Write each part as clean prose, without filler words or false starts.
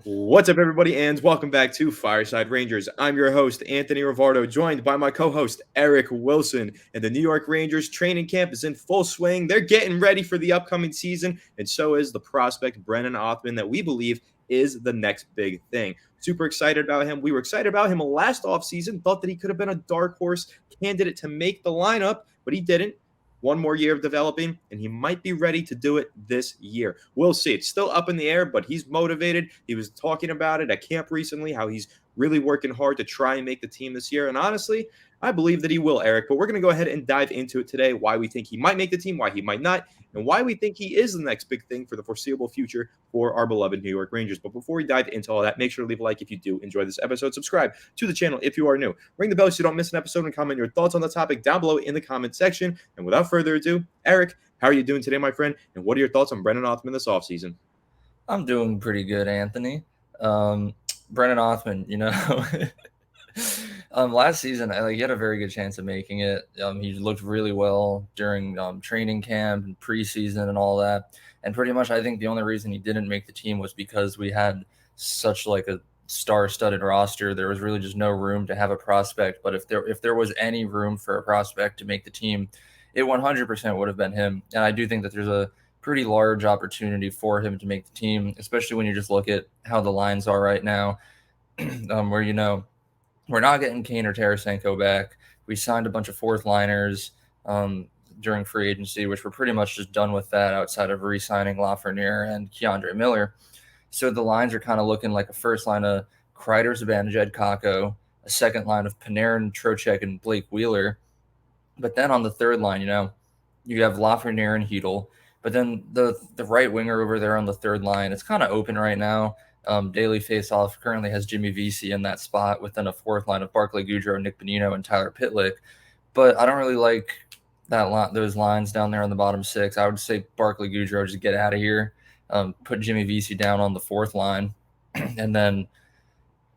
What's up, everybody, and welcome back to Fireside Rangers. I'm your host, Anthony Rivardo, joined by my co-host, Eric Wilson. And the New York Rangers training camp is in full swing. They're getting ready for the upcoming season, and so is the prospect, Brennan Othmann, that we believe is the next big thing. Super excited about him. We were excited about him last offseason, thought that he could have been a dark horse candidate to make the lineup, but he didn't. One more year of developing, and he might be ready to do it this year. We'll see. It's still up in the air, but he's motivated. He was talking about it at camp recently, how he's really working hard to try and make the team this year. And honestly, I believe that he will, Eric. But we're going to go ahead and dive into it today, why we think he might make the team, why he might not, and why we think he is the next big thing for the foreseeable future for our beloved New York Rangers. But before we dive into all that, make sure to leave a like if you do enjoy this episode. Subscribe to the channel if you are new. Ring the bell so you don't miss an episode, and comment your thoughts on the topic down below in the comment section. And without further ado, Eric, how are you doing today, my friend? And what are your thoughts on Brennan Othmann this offseason? I'm doing pretty good, Anthony. Brennan Othmann, last season, he had a very good chance of making it. He looked really well during training camp and preseason and all that. And pretty much, I think the only reason he didn't make the team was because we had such like a star-studded roster. There was really just no room to have a prospect. But if there was any room for a prospect to make the team, it 100% would have been him. And I do think that there's a pretty large opportunity for him to make the team, especially when you just look at how the lines are right now, where, we're not getting Kane or Tarasenko back. We signed a bunch of fourth liners during free agency, which we're pretty much just done with that outside of re-signing Lafreniere and Keandre Miller. So the lines are kind of looking like a first line of Kreider, Zibanejad, Kakko, a second line of Panarin, Trocheck, and Blake Wheeler. But then on the third line, you have Lafreniere and Hedel. But then the right winger over there on the third line, it's kind of open right now. Daily Faceoff currently has Jimmy Vesey in that spot within a fourth line of Barclay Goodrow, Nick Bonino, and Tyler Pitlick. But I don't really like those lines down there on the bottom six. I would say Barclay Goodrow, just get out of here. Put Jimmy Vesey down on the fourth line. And then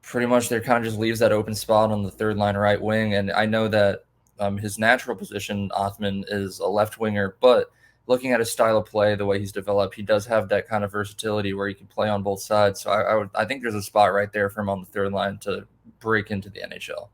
pretty much there kind of just leaves that open spot on the third line right wing. And I know that his natural position, Othmann, is a left winger, but looking at his style of play, the way he's developed, he does have that kind of versatility where he can play on both sides. So I think there's a spot right there for him on the third line to break into the NHL.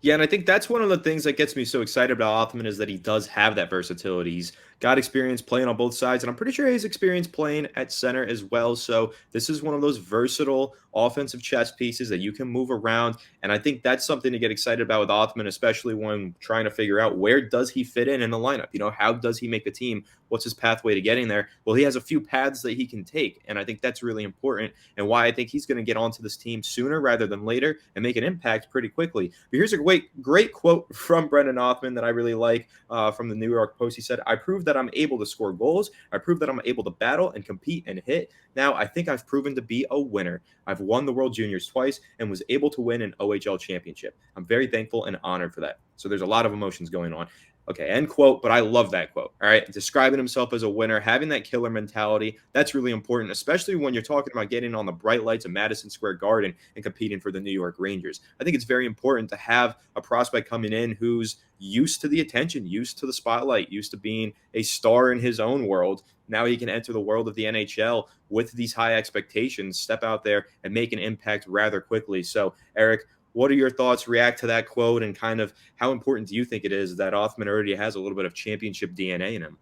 Yeah, and I think that's one of the things that gets me so excited about Othmann is that he does have that versatility. He's got experience playing on both sides, and I'm pretty sure he has experience playing at center as well. So this is one of those versatile offensive chess pieces that you can move around, and I think that's something to get excited about with Othmann, especially when trying to figure out where does he fit in the lineup. How does he make the team? What's his pathway to getting there? Well, he has a few paths that he can take, and I think that's really important and why I think he's going to get onto this team sooner rather than later and make an impact pretty quickly. But here's a great quote from Brennan Othmann that I really like from the New York Post. He said, "I proved that I'm able to score goals. I proved that I'm able to battle and compete and hit. Now I think I've proven to be a winner. I've won the World Juniors twice and was able to win an OHL championship. I'm very thankful and honored for that." So there's a lot of emotions going on. Okay, end quote, but I love that quote. All right, describing himself as a winner, having that killer mentality, that's really important, especially when you're talking about getting on the bright lights of Madison Square Garden and competing for the New York Rangers. I think it's very important to have a prospect coming in who's used to the attention, used to the spotlight, used to being a star in his own world. Now he can enter the world of the NHL with these high expectations, step out there and make an impact rather quickly. So, Eric, what are your thoughts? React to that quote, and kind of how important do you think it is that Othmann already has a little bit of championship DNA in him?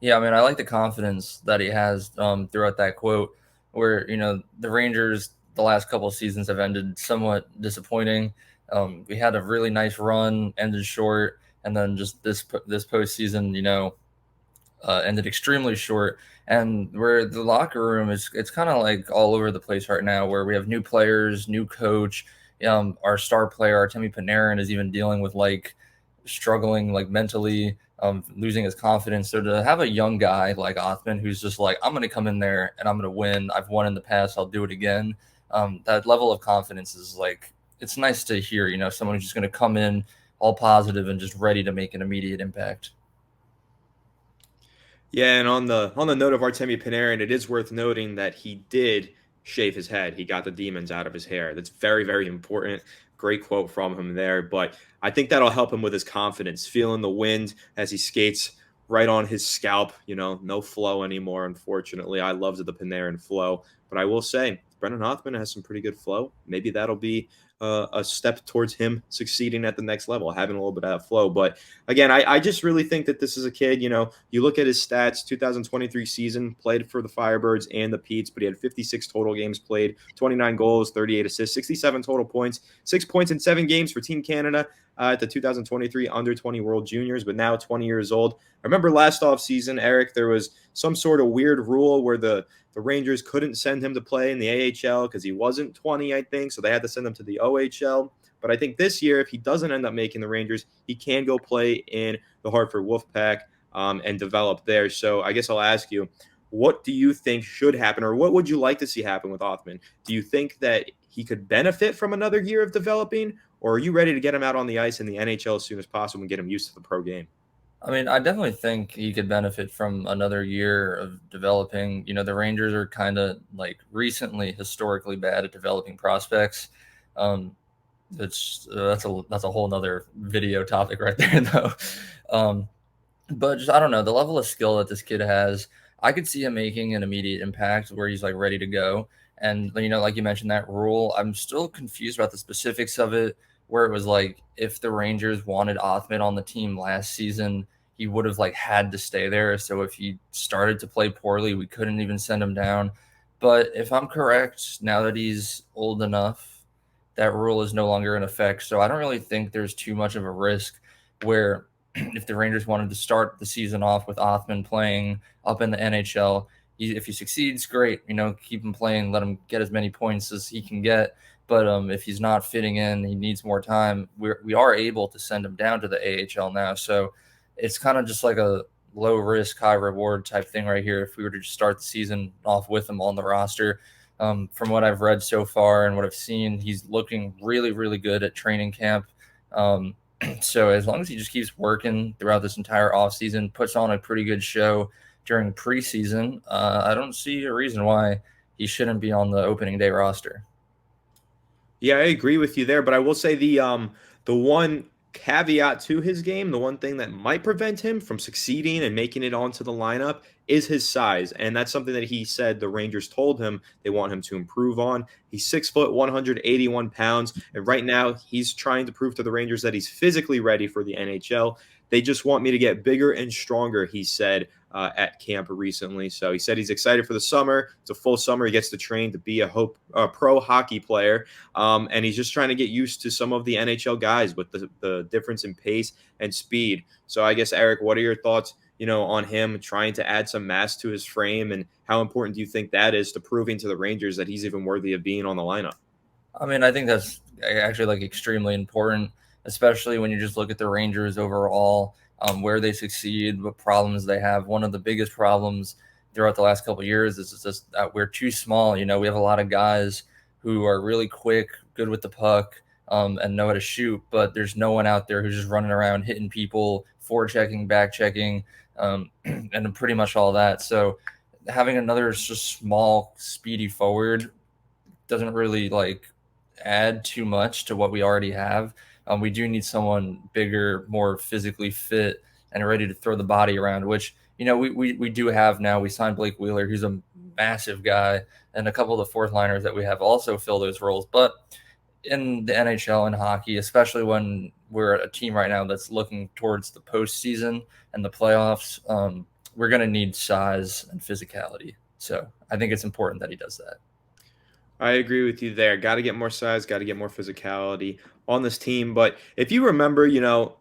Yeah, I mean, I like the confidence that he has throughout that quote where, the Rangers the last couple of seasons have ended somewhat disappointing. We had a really nice run, ended short, and then just this postseason, ended extremely short. And where the locker room it's kind of like all over the place right now, where we have new players, new coach. Our star player, our Temmie Panera, is even dealing with struggling mentally, losing his confidence. So to have a young guy like Othmann who's just like, I'm going to come in there and I'm going to win. I've won in the past. I'll do it again. That level of confidence is it's nice to hear, someone who's just going to come in all positive and just ready to make an immediate impact. Yeah, and on the note of Artemi Panarin, it is worth noting that he did shave his head. He got the demons out of his hair. That's very, very important. Great quote from him there. But I think that'll help him with his confidence, feeling the wind as he skates right on his scalp. No flow anymore, unfortunately. I loved the Panarin flow. But I will say, Brennan Othmann has some pretty good flow. Maybe that'll be a step towards him succeeding at the next level, having a little bit of that flow. But again, I just really think that this is a kid. You look at his stats, 2023 season, played for the Firebirds and the Petes, but he had 56 total games played, 29 goals, 38 assists, 67 total points, 6 points in 7 games for Team Canada at the 2023 Under 20 World Juniors, but now 20 years old. I remember last offseason, Eric, there was some sort of weird rule where the Rangers couldn't send him to play in the AHL because he wasn't 20, I think, so they had to send him to the OHL. But I think this year, if he doesn't end up making the Rangers, he can go play in the Hartford Wolfpack and develop there. So I guess I'll ask you, what do you think should happen, or what would you like to see happen with Othmann? Do you think that he could benefit from another year of developing, or are you ready to get him out on the ice in the NHL as soon as possible and get him used to the pro game? I mean, I definitely think he could benefit from another year of developing. The Rangers are kind of like recently historically bad at developing prospects. Um, that's a whole nother video topic right there, though. Um, but just I don't know the level of skill that this kid has. I could see him making an immediate impact where he's like ready to go. And like you mentioned that rule, I'm still confused about the specifics of it. Where it was like if the Rangers wanted Othman on the team last season, he would have like had to stay there. So if he started to play poorly, we couldn't even send him down. But if I'm correct, now that he's old enough, that rule is no longer in effect. So I don't really think there's too much of a risk where if the Rangers wanted to start the season off with Othman playing up in the NHL, if he succeeds, great. Keep him playing, let him get as many points as he can get. But if he's not fitting in, he needs more time. We are able to send him down to the AHL now, so it's kind of just like a low risk, high reward type thing right here. If we were to just start the season off with him on the roster, from what I've read so far and what I've seen, he's looking really, really good at training camp. So as long as he just keeps working throughout this entire offseason, puts on a pretty good show during preseason, I don't see a reason why he shouldn't be on the opening day roster. Yeah, I agree with you there, but I will say the one caveat to his game, the one thing that might prevent him from succeeding and making it onto the lineup is his size. And that's something that he said the Rangers told him they want him to improve on. He's 6 foot, 181 pounds. And right now he's trying to prove to the Rangers that he's physically ready for the NHL. They just want me to get bigger and stronger, he said at camp recently. So he said he's excited for the summer. It's a full summer. He gets to train to be a pro hockey player. And he's just trying to get used to some of the NHL guys with the difference in pace and speed. So I guess, Eric, what are your thoughts, on him trying to add some mass to his frame, and how important do you think that is to proving to the Rangers that he's even worthy of being on the lineup? I mean, I think that's actually like extremely important, especially when you just look at the Rangers overall, where they succeed, what problems they have. One of the biggest problems throughout the last couple of years is just that we're too small. We have a lot of guys who are really quick, good with the puck, and know how to shoot, but there's no one out there who's just running around hitting people, forechecking, back checking, and pretty much all that. So having another just small, speedy forward doesn't really like add too much to what we already have. We do need someone bigger, more physically fit, and ready to throw the body around, which we do have now. We signed Blake Wheeler, who's a massive guy, and a couple of the fourth liners that we have also fill those roles. But in the NHL and hockey, especially when we're a team right now that's looking towards the postseason and the playoffs, we're going to need size and physicality. So I think it's important that he does that. I agree with you there. Got to get more size, got to get more physicality on this team. But if you remember,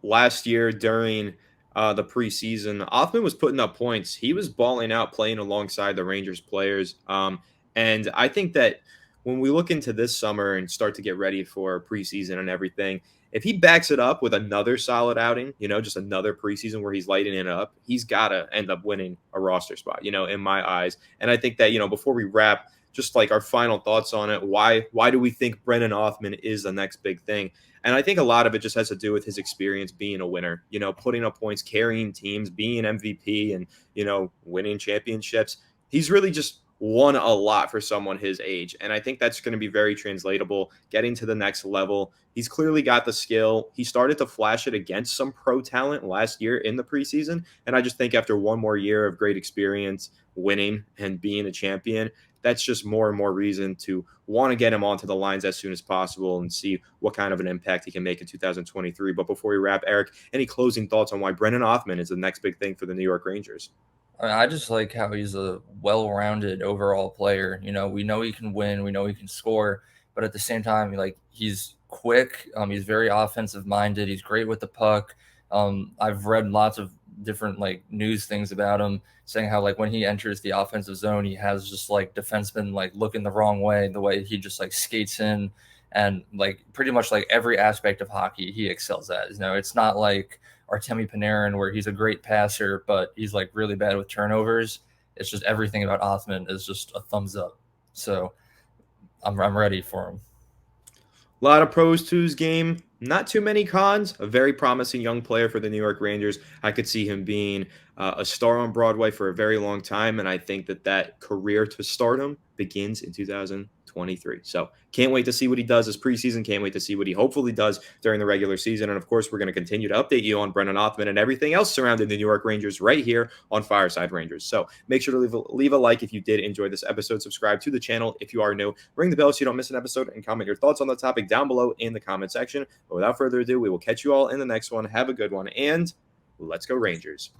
last year during the preseason, Othmann was putting up points. He was balling out, playing alongside the Rangers players. And I think that when we look into this summer and start to get ready for preseason and everything, if he backs it up with another solid outing, just another preseason where he's lighting it up, he's got to end up winning a roster spot, in my eyes. And I think that, before we wrap, just like our final thoughts on it, why do we think Brennan Othmann is the next big thing? And I think a lot of it just has to do with his experience being a winner, putting up points, carrying teams, being MVP, and, winning championships. He's really just won a lot for someone his age. And I think that's going to be very translatable, getting to the next level. He's clearly got the skill. He started to flash it against some pro talent last year in the preseason. And I just think after one more year of great experience, winning and being a champion, that's just more and more reason to want to get him onto the lines as soon as possible and see what kind of an impact he can make in 2023. But before we wrap, Eric, any closing thoughts on why Brennan Othmann is the next big thing for the New York Rangers? I just like how he's a well-rounded overall player. You know, we know he can win, we know he can score, but at the same time, like he's quick. He's very offensive-minded. He's great with the puck. I've read lots of different like news things about him, saying how like when he enters the offensive zone, he has just like defensemen like looking the wrong way, the way he just like skates in, and like pretty much like every aspect of hockey he excels at. You know, it's not like or Temmie Panera, where he's a great passer, but he's like really bad with turnovers. It's just everything about Othmann is just a thumbs up. So I'm ready for him. A lot of pros to his game, not too many cons. A very promising young player for the New York Rangers. I could see him being a star on Broadway for a very long time, and I think that that career to stardom begins in 2023. So can't wait to see what he does this preseason. Can't wait to see what he hopefully does during the regular season. And of course, we're going to continue to update you on Brennan Othmann and everything else surrounding the New York Rangers right here on Fireside Rangers. So make sure to leave a like if you did enjoy this episode. Subscribe to the channel if you are new. Ring the bell so you don't miss an episode, and comment your thoughts on the topic down below in the comment section. But without further ado, we will catch you all in the next one. Have a good one, and let's go Rangers.